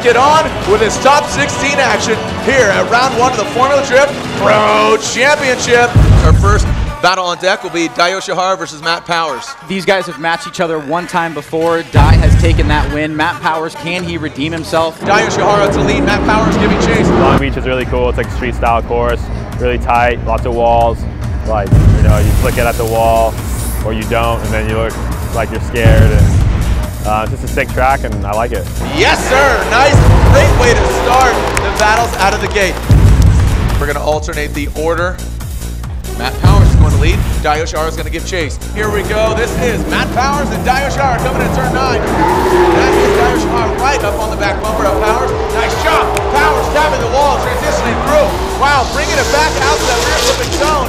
let's get on with his top 16 action here at round 1 of the Formula Drift Pro Championship. Our first battle on deck will be Dai Yoshihara versus Matt Powers. These guys have matched each other one time before. Dai has taken that win. Matt Powers, can he redeem himself? Dai Yoshihara to lead, Matt Powers giving chase. Long Beach is really cool. It's like a street style course, really tight, lots of walls. Like, you know, you flick it at the wall or you don't, and then you look like you're scared. And it's just a sick track, and I like it. Yes, sir. Nice, great way to start the battles out of the gate. We're going to alternate the order. Matt Powers is going to lead. Dai Yoshihara is going to give chase. Here we go. This is Matt Powers and Dai Yoshihara coming in turn 9. That is Dai Yoshihara right up on the back bumper of Powers. Nice shot. Powers tapping the wall, transitioning through. Wow, bringing it back out to that rear flipping zone.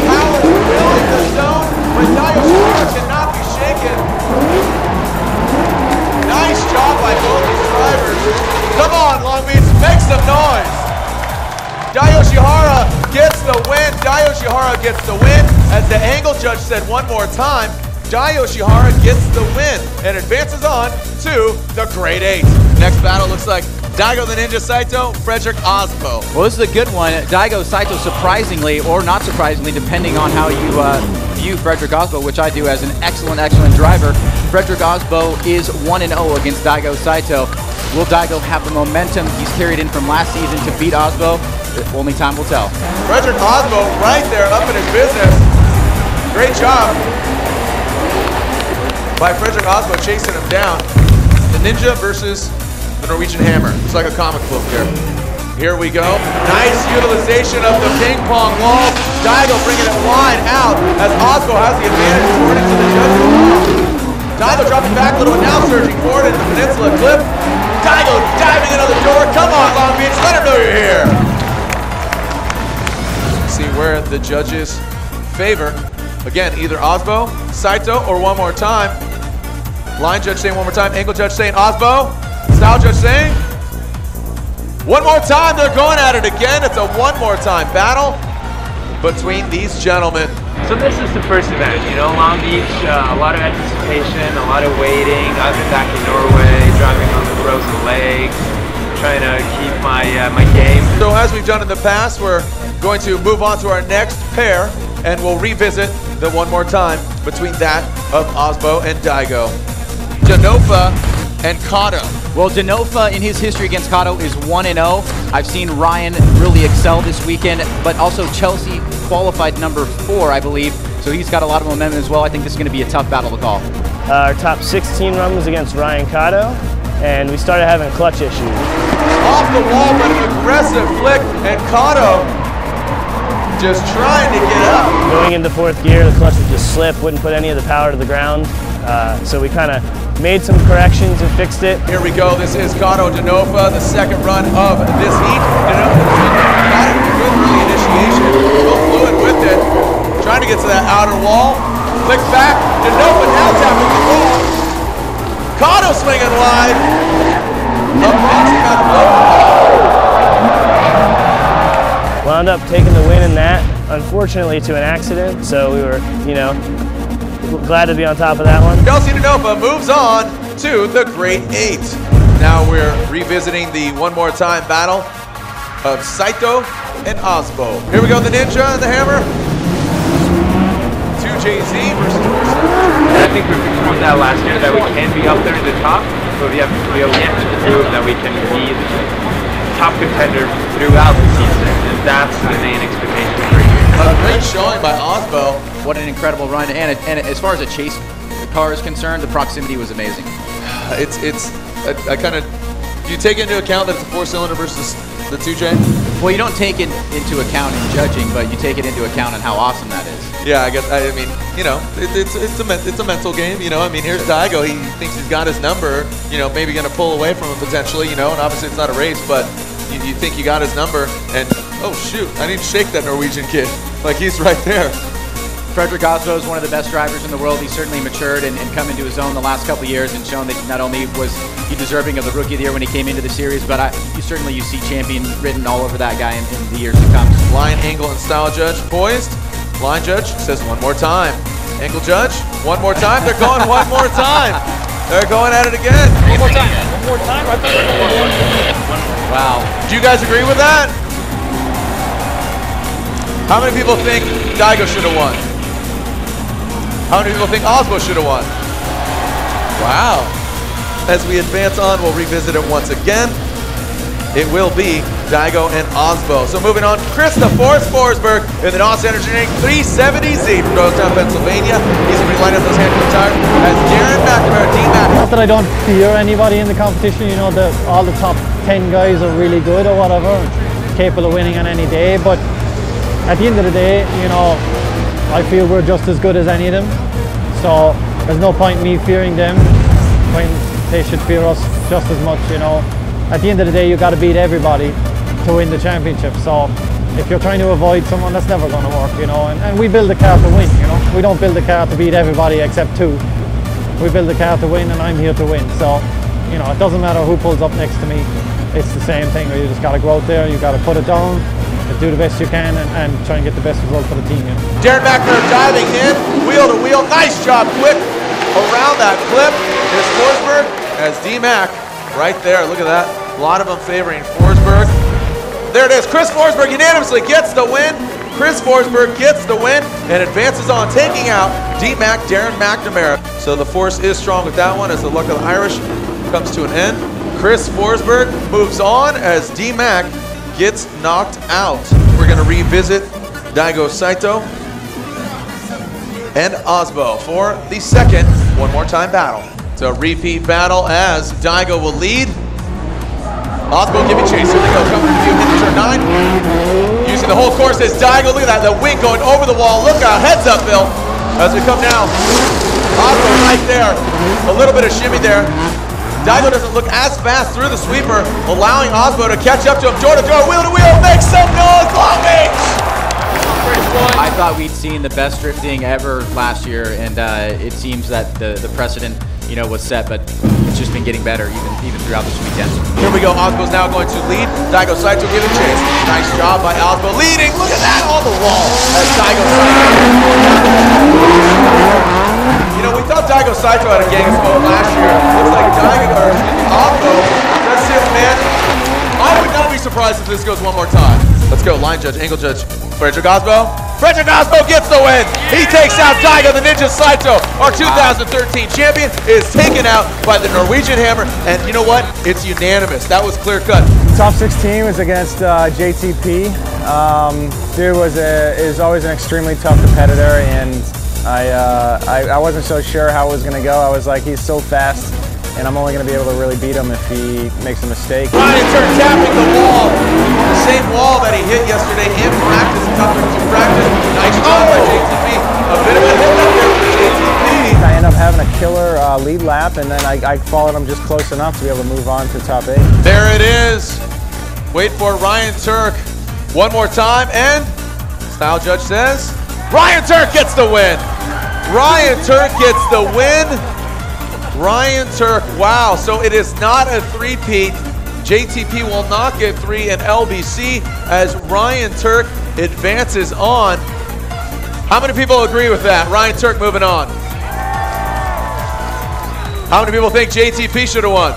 Powers filling the zone, but Dai Yoshihara cannot be shaken. Nice job by both these drivers. Come on, Long Beach, make some noise. Dai Yoshihara gets the win. Dai Yoshihara gets the win. As the angle judge said one more time, Dai Yoshihara gets the win and advances on to the Grade 8. Next battle looks like Daigo the Ninja Saito, Frederick Osbo. Well, this is a good one. Daigo Saito, surprisingly, or not surprisingly, depending on how you view Frederick Osbo, which I do as an excellent driver. Frederick Osbo is 1-0 against Daigo Saito. Will Daigo have the momentum he's carried in from last season to beat Osbo? Only time will tell. Frederick Osbo right there up in his business. Great job by Frederick Osbo chasing him down. The Ninja versus the Norwegian Hammer. It's like a comic book here. Here we go. Nice utilization of the ping pong wall. Daigo bringing it wide out as Osbo has the advantage according to the judges. Daigo dropping back a little bit, now surging forward into the Peninsula Cliff. Daigo diving into the door. Come on, Long Beach, let him know you're here. See where the judges favor. Again, either Osbo, Saito, or one more time. Line judge saying one more time, angle judge saying Osbo, style judge saying one more time. They're going at it again. It's a one more time battle between these gentlemen. So this is the first event, you know, Long Beach, a lot of anticipation, a lot of waiting. I've been back in Norway, driving on the frozen lakes, trying to keep my game. So as we've done in the past, we're going to move on to our next pair, and we'll revisit the one more time between that of Osbo and Daigo. Denofa and Kato. Well, Denofa in his history against Kato is 1-0. I've seen Ryan really excel this weekend, but also Chelsea qualified number 4, I believe. So he's got a lot of momentum as well. I think this is going to be a tough battle to call. Our top 16 run was against Ryan Kato, and we started having clutch issues. Off the wall, but an aggressive flick, and Kato just trying to get up. Going into 4th gear, the clutch would just slip, wouldn't put any of the power to the ground. So we kind of made some corrections and fixed it. Here we go. This is Kato Denofa, the second run of this heat. Denofa got it with good early initiation. Real fluid with it. Trying to get to that outer wall. Flick back. Denofa now tapping the wall. Kato swinging wide. Up next, got Wound up taking the win in that, unfortunately to an accident. So we were, you know, glad to be on top of that one. Chelsea Denofa moves on to the Grade 8. Now we're revisiting the one more time battle of Saito and Osbo. Here we go, the Ninja and the Hammer. 2JZ versus Mercer. I think we proved that last year that we can be up there at the top, but we have yet to prove that we can be the top contender throughout the season, and that's the main expectation for you. A great showing by Osbo. What an incredible run, and as far as a chase car is concerned, the proximity was amazing. I kind of, do you take into account that it's a 4-cylinder versus the 2J? Well, you don't take it into account in judging, but you take it into account on how awesome that is. Yeah, I guess. I mean, you know, it's a mental game. You know, I mean, here's Daigo. He thinks he's got his number. You know, maybe going to pull away from him potentially. You know, and obviously it's not a race, but you think you got his number, and oh shoot, I need to shake that Norwegian kid. Like he's right there. Frederick Osbo is one of the best drivers in the world. He's certainly matured and come into his own the last couple of years and shown that not only was he deserving of the Rookie of the Year when he came into the series, but you see champion written all over that guy in the years to come. Line, angle, and style judge poised. Line judge says one more time. Angle judge, one more time. They're going one more time. They're going at it again. One more time. one more time? I thought Wow. Do you guys agree with that? How many people think Daigo should have won? How many people think Osbo should have won? Wow. As we advance on, we'll revisit it once again. It will be Daigo and Osbo. So moving on, Chris the Force Forsberg in the NOS Energy Drink 370Z from Doylestown, Pennsylvania. He's going to be lining up those handful of tires as Darren McNamara, D-Mac. Not that I don't fear anybody in the competition, you know, all the top 10 guys are really good or whatever, capable of winning on any day, but at the end of the day, you know, I feel we're just as good as any of them, so there's no point in me fearing them when they should fear us just as much, you know. At the end of the day, you got to beat everybody to win the championship, so if you're trying to avoid someone, that's never going to work, you know, and we build a car to win, you know. We don't build a car to beat everybody except two. We build a car to win, and I'm here to win, so, you know, it doesn't matter who pulls up next to me. It's the same thing, you just got to go out there, you got to put it down, do the best you can, and try and get the best result for the team. You know? Darren McNamara diving in, wheel to wheel, nice job, quick around that clip. Here's Forsberg as D-Mac right there, look at that. A lot of them favoring Forsberg. There it is, Chris Forsberg unanimously gets the win. Chris Forsberg gets the win and advances on, taking out D-Mac, Darren McNamara. So the force is strong with that one as the luck of the Irish comes to an end. Chris Forsberg moves on as D-Mac gets knocked out. We're going to revisit Daigo Saito and Osbo for the second one more time battle. It's a repeat battle as Daigo will lead. Osbo giving chase. Here they go. Coming to view into turn 9. Using the whole course as Daigo. Look at that. The wing going over the wall. Look out. Heads up, Bill. As we come down. Osbo right there. A little bit of shimmy there. Daigo doesn't look as fast through the sweeper, allowing Osbo to catch up to him. Door to door, wheel to wheel, make some noise, Long Beach! I thought we'd seen the best drifting ever last year, and it seems that the precedent, you know, was set, but it's just been getting better even throughout this weekend. Here we go, Osbo's now going to lead. Daigo Saito giving chase. Nice job by Osbo leading. Look at that on the wall as Daigo Saito. You know, we thought Daigo Saito had a gang of smoke last year. Looks like Osbo, that's it, man. I would not be surprised if this goes one more time. Let's go, line judge, angle judge. Frederick Osbo. Frederick Osbo gets the win. He takes out Daigo the Ninja Saito. Our 2013 champion is taken out by the Norwegian Hammer. And you know what? It's unanimous. That was clear cut. Top 16 was against JTP. Dude is always an extremely tough competitor, and I wasn't so sure how it was going to go. I was like, he's so fast, and I'm only going to be able to really beat him if he makes a mistake. Ryan Turk tapping the wall. The same wall that he hit yesterday in practice. Tougher to practice. Nice job by JTP. A bit of a hit up there for JTP. I ended up having a killer lead lap, and then I followed him just close enough to be able to move on to top 8. There it is. Wait for Ryan Turk one more time, and style judge says, Ryan Turk gets the win. Ryan Turk gets the win. Ryan Turk, wow, so it is not a three-peat. JTP will not get 3 in LBC as Ryan Turk advances on. How many people agree with that? Ryan Turk moving on. How many people think JTP should have won?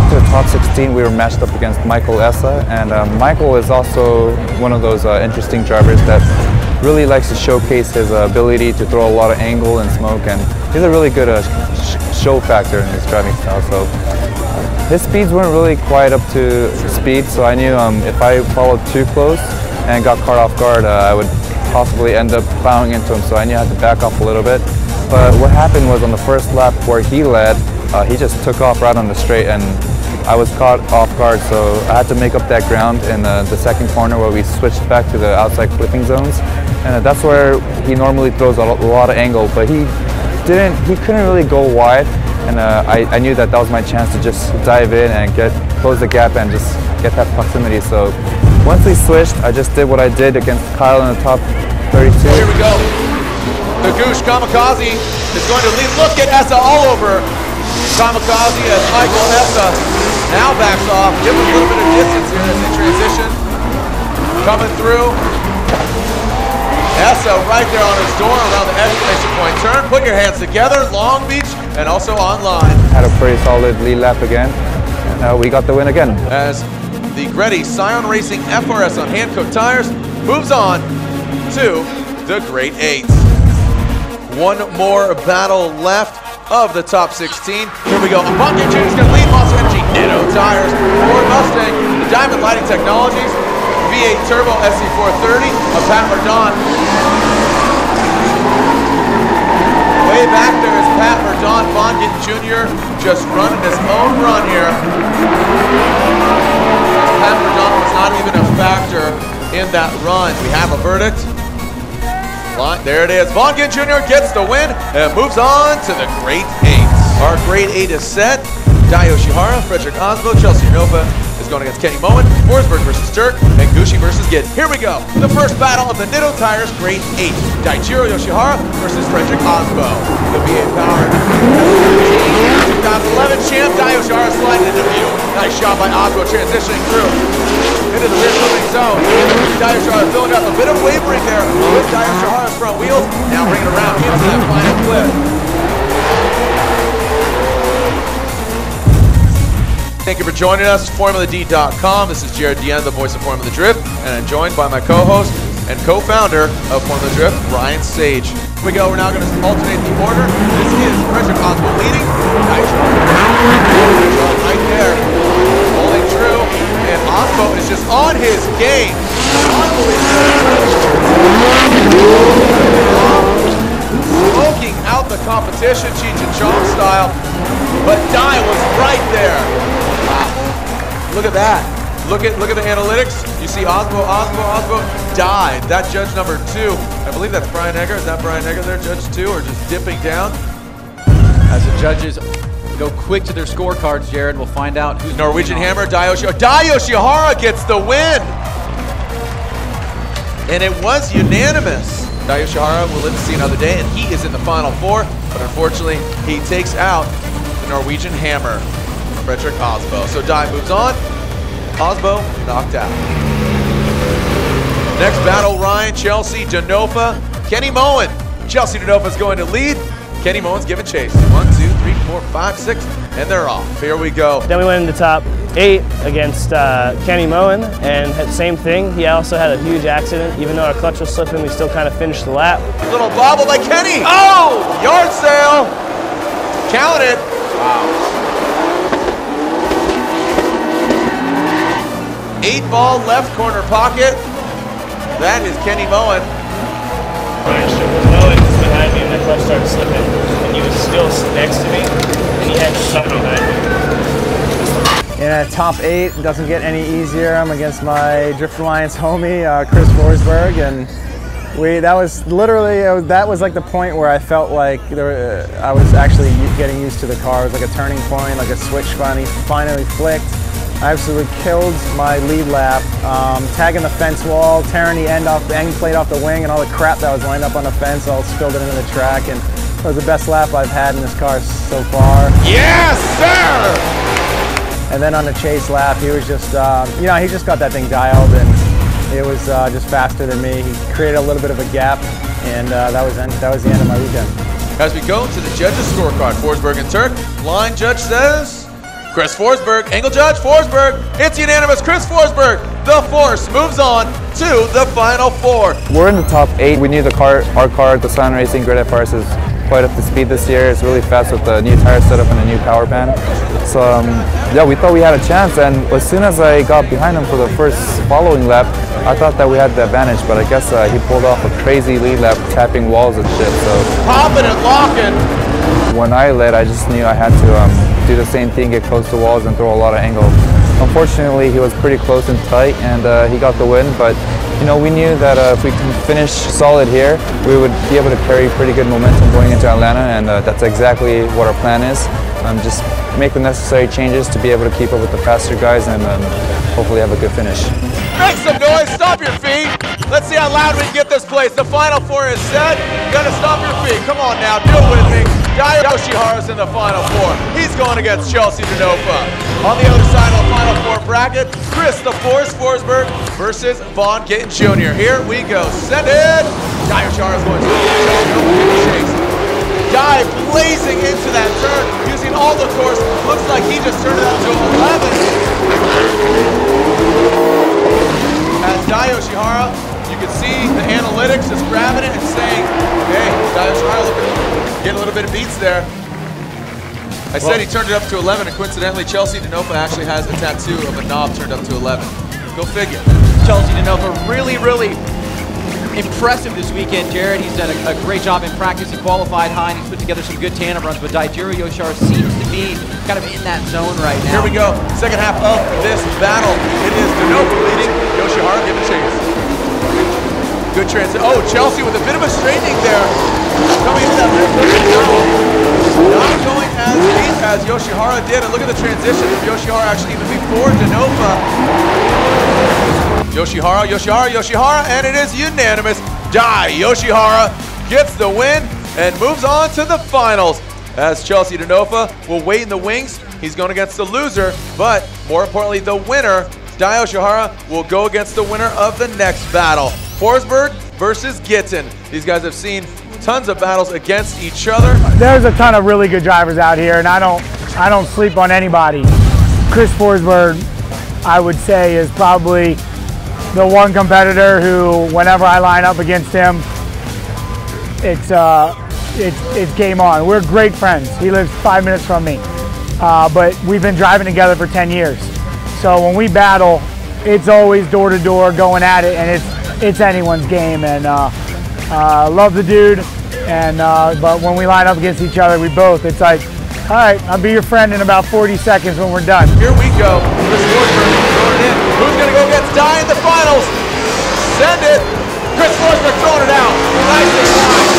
The top 16, we were matched up against Michael Essa, and Michael is also one of those interesting drivers that really likes to showcase his ability to throw a lot of angle and smoke, and he's a really good show factor in his driving style. So his speeds weren't really quite up to speed, so I knew if I followed too close and got caught off guard, I would possibly end up plowing into him, so I knew I had to back off a little bit. But what happened was on the first lap where he led, he just took off right on the straight, and I was caught off guard, so I had to make up that ground in the second corner where we switched back to the outside clipping zones. And that's where he normally throws a lot of angle, but he couldn't really go wide. And I knew that was my chance to just dive in and close the gap and just get that proximity. So once we switched, I just did what I did against Kyle in the top 32. Here we go. The Goosh Kamikaze is going to lead. Look at Essa all over Kamikaze as Michael Essa now backs off. Give him a little bit of distance here as they transition. Coming through. Essa right there on his door around the exclamation point turn. Put your hands together. Long Beach and also online. Had a pretty solid lead lap again. And we got the win again. As the Greddy Scion Racing FRS on Hankook tires moves on to the Great 8. One more battle left of the top 16. Here we go. Bunkin Jr. is going to lead Monster Energy. Ditto tires. Ford Mustang. The Diamond Lighting Technologies. V8 Turbo SC430 of Pat Verdon. Way back there is Pat Verdon. Bunkin Jr. just running his own run here. Pat Verdon was not even a factor in that run. We have a verdict. There it is. Bunkin Jr. gets the win and moves on to the Great 8. Our Great 8 is set. Dai Yoshihara, Frederick Osbo, Chelsea Nova is going against Kenny Moen, Forsberg versus Turk, and Gucci versus Gid. Here we go. The first battle of the Nitto Tires Great 8. Daichiro Yoshihara versus Frederick Osbo. The V8 powered 2011 champ Dai Yoshihara sliding into view. Nice shot by Osbo transitioning through into the rear moving zone. Dai Yoshihara filling up a bit of wavering there with Dai Yoshihara's front wheels. Now bringing it around into that final clip. Thank you for joining us, FormulaD.com. This is Jared Deanna, the voice of Formula Drift, and I'm joined by my co-host and co-founder of Formula Drift, Ryan Sage. Here we go, we're now going to alternate the order. This is Frederick Osbo leading. Nice right there, holding true, and Osbo is just on his game. Smoking out the competition, Cheech and Chong style, but Dai was right there. Look at that. Look at the analytics. You see Osbo died. That judge number 2, I believe that's Brian Egger. Is that Brian Egger there, judge 2, or just dipping down? As the judges go quick to their scorecards, Jared, we'll find out who's Norwegian Hammer, Dai Yoshihara. Dai Yoshihara gets the win. And it was unanimous. Dai Yoshihara will live to see another day, and he is in the final 4, but unfortunately, he takes out the Norwegian Hammer, Frederick Osbo. So Dai moves on. Osbo knocked out. Next battle, Ryan, Chelsea Denofa, Kenny Moen. Chelsea Denofa is going to lead. Kenny Moen's giving chase. 1, 2, 3, 4, 5, 6, and they're off. Here we go. Then we went in the top 8 against Kenny Moen, and same thing. He also had a huge accident. Even though our clutch was slipping, we still kind of finished the lap. Little bobble by Kenny. Oh, yard sale. Count it. Wow. 8-ball left corner pocket. That is Kenny Moen. Moen was behind me and my clutch started slipping, and he was still next to me, and he had to suck behind me. In a top 8, it doesn't get any easier. I'm against my Drift Alliance homie, Chris Forsberg, and that was literally, that was like the point where I felt like I was actually getting used to the car. It was like a turning point, like a switch finally flicked. I absolutely killed my lead lap, tagging the fence wall, tearing the end plate off the wing, and all the crap that was lined up on the fence all spilled it into the track, and it was the best lap I've had in this car so far. Yes, sir! And then on the chase lap, he was just, you know, he just got that thing dialed, and it was just faster than me. He created a little bit of a gap, and that was the end of my weekend. As we go to the judges' scorecard, Forsberg and Turk, line judge says Chris Forsberg, angle judge Forsberg. It's unanimous. Chris Forsberg, the Force, moves on to the final 4. We're in the top 8. We knew our car, the Scion Racing Grid FRS, is quite up to speed this year. It's really fast with the new tire setup and the new power band. So yeah, we thought we had a chance, and as soon as I got behind him for the first following lap, I thought that we had the advantage, but I guess he pulled off a crazy lead lap, tapping walls and shit. So popping and locking. When I led, I just knew I had to do the same thing, get close to walls and throw a lot of angle. Unfortunately, he was pretty close and tight, and he got the win, but you know, we knew that if we can finish solid here, we would be able to carry pretty good momentum going into Atlanta, and that's exactly what our plan is. Just make the necessary changes to be able to keep up with the faster guys and hopefully have a good finish. Make some noise, stop your feet. Let's see how loud we can get this place. The final 4 is set. Gotta stop your feet. Come on now, do it with me. Dai Yoshihara's in the final 4. He's going against Chelsea Denofa. On the other side of the final 4 bracket, Chris the Force Forsberg versus Vaughn Gittin Jr. Here we go. Send it. Dai Yoshihara's going to chase. Dai blazing into that turn, using all the course. Looks like he just turned it up to 11. As Dai Yoshihara, you can see the analytics just grabbing it and saying, hey, Dai Yoshihara getting a little bit of beats there. I said he turned it up to 11, and coincidentally, Chelsea Denofa actually has a tattoo of a knob turned up to 11. Go figure. Chelsea Denofa really impressive this weekend, Jared. He's done a great job in practice. He qualified high, and he's put together some good tandem runs, but Daijiro Yoshihara seems to be kind of in that zone right now. Here we go, second half of this battle. It is Denofa leading, Yoshihara giving chase. Good transition. Oh, Chelsea with a bit of a straightening there. Coming into that rear flip now. Not going as deep as Yoshihara did, and look at the transition from Yoshihara actually even before Denofa. Yoshihara, and it is unanimous. Dai Yoshihara gets the win and moves on to the finals. As Chelsea Denofa will wait in the wings. He's going against the loser, but more importantly, the winner, Dai Yoshihara, will go against the winner of the next battle. Forsberg versus Gittin. These guys have seen tons of battles against each other. There's a ton of really good drivers out here, and I don't sleep on anybody. Chris Forsberg, I would say, is probably the one competitor who, whenever I line up against him, it's game on. We're great friends. He lives 5 minutes from me, but we've been driving together for 10 years. So when we battle, it's always door to door going at it, and it's anyone's game. And love the dude, and but when we line up against each other, it's like, all right, I'll be your friend in about 40 seconds when we're done. Here we go. Chris Forsberg throwing it in. Who's going to go against Dai in the finals? Send it. Chris Forsberg throwing it out. Nicely done.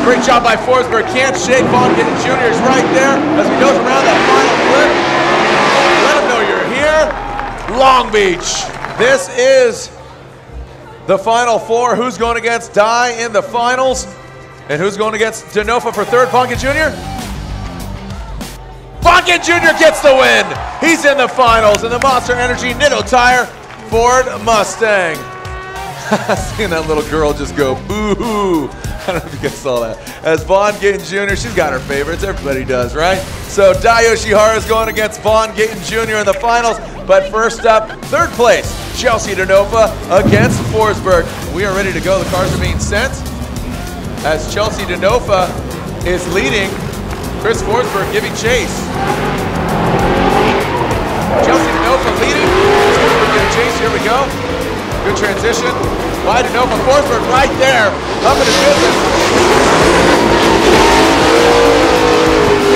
Great job by Forsberg. Can't shake. Vaughn Gittin Jr. is right there as he goes around that final flip. Let him know you're here. Long Beach. This is the Final Four. Who's going against Dai in the finals? And who's going against Denofa for third? Vaughn Gittin Jr.? Vaughn Gittin Jr. gets the win. He's in the finals in the Monster Energy Nitto Tire Ford Mustang. Seeing that little girl just go boo-hoo. I don't know if you guys saw that. As Vaughn Gittin Jr., she's got her favorites. Everybody does, right? So Dai Yoshihara is going against Vaughn Gittin Jr. in the finals. But first up, third place, Chelsea Denofa against Forsberg. We are ready to go. The cars are being sent. As Chelsea Denofa is leading, Chris Forsberg giving chase. Chelsea Denofa leading, Chris Forsberg giving chase, here we go. Good transition by Denofa, Forsberg right there, up in his business.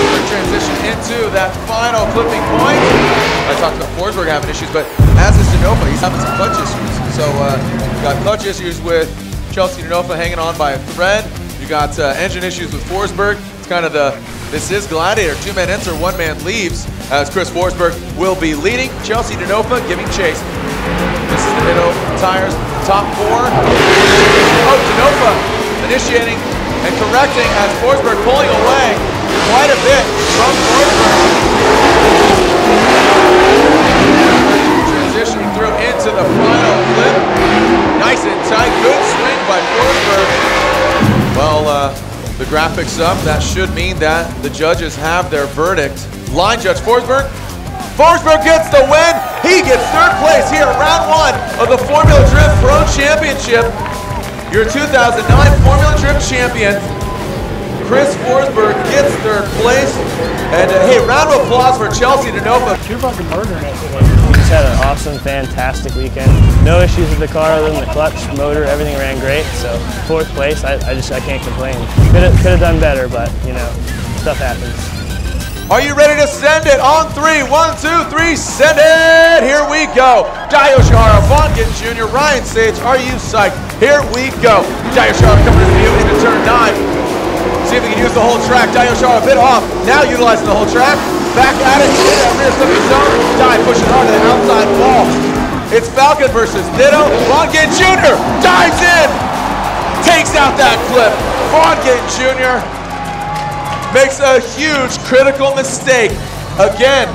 Good transition into that final clipping point. I talked about Forsberg having issues, but as is Denofa, he's having some clutch issues. So got clutch issues with Chelsea Denofa hanging on by a thread. You got engine issues with Forsberg. It's kind of this is Gladiator. 2-man enter, 1-man leaves, as Chris Forsberg will be leading. Chelsea Denofa giving chase. This is the Nitto Tires top four. Oh, Denofa initiating and correcting as Forsberg pulling away quite a bit from Forsberg. Transitioning through into the final flip. Nice and tight, good swing by Forsberg. Well, the graphics up, that should mean that the judges have their verdict. Line judge Forsberg. Forsberg gets the win. He gets third place here at round one of the Formula Drift Pro Championship. Your 2009 Formula Drift champion, Chris Forsberg, gets third place. And hey, round of applause for Chelsea Denofa. You're fucking murdering it today. We just had an awesome, fantastic weekend. No issues with the car other than the clutch, motor, everything ran great. So fourth place, I can't complain. Could have done better, but you know, stuff happens. Are you ready to send it on three? 1, 2, 3, send it! Here we go. Dai Yoshihara, Vaughn Gittin Jr., Ryan Sage, are you psyched? Here we go. Dai Yoshihara coming to view into turn 9. See if we can use the whole track. Dai Yoshihara a bit off. Now utilizing the whole track. Back at it. In that rear slipping zone. Dai pushing hard to the outside wall. It's Falcon versus Nitto. Vaughn Gittin Jr. dives in. Takes out that clip. Vaughn Gittin Jr. makes a huge critical mistake. Again,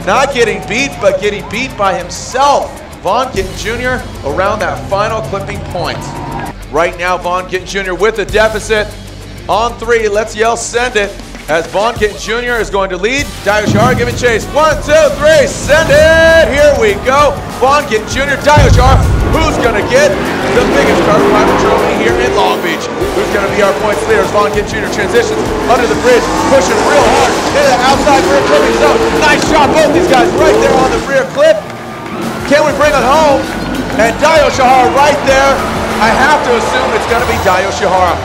not getting beat, but getting beat by himself. Vaughn Gittin Jr. around that final clipping point. Right now, Vaughn Gittin Jr. with the deficit. On 3, let's yell send it, as Vaughn Gittin Jr. is going to lead. Dio Shihara giving chase. 1, 2, 3, send it! Here we go. Vaughn Gittin Jr., Dio Shihara. Who's going to get the biggest carbon fiber trophy here in Long Beach? Who's going to be our points leader? Vaughn Gittin Jr. transitions under the bridge, pushing real hard into the outside rear clipping zone. Nice shot, both these guys right there on the rear clip. Can we bring it home? And Dio Shihara right there. I have to assume it's going to be Dio Shihara.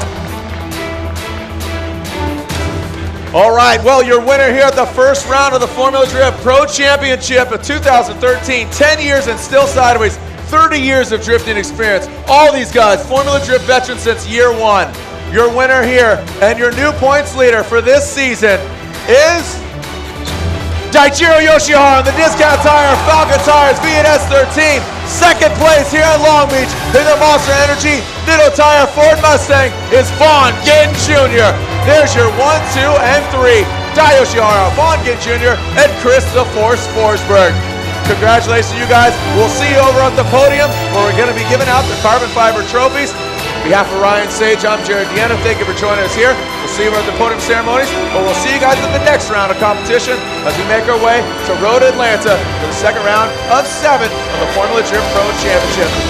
All right, well, your winner here at the first round of the Formula Drift Pro Championship of 2013, 10 years and still sideways, 30 years of drifting experience. All these guys, Formula Drift veterans since year 1. Your winner here and your new points leader for this season is Daichiro Yoshihara on the Discount Tire Falcon Tires V&S 13. Second place here at Long Beach in the Monster Energy Nitto Tire Ford Mustang is Vaughn Gittin Jr. There's your 1, 2, and 3. Dio Shihara, Vaughn Gittin Jr., and Chris the Force Forsberg. Congratulations to you guys. We'll see you over at the podium where we're going to be giving out the carbon fiber trophies. On behalf of Ryan Sage, I'm Jared Deanna. Thank you for joining us here. We'll see you at the podium ceremonies, but we'll see you guys in the next round of competition as we make our way to Road Atlanta for the second round of 7 of the Formula Drift Pro Championship.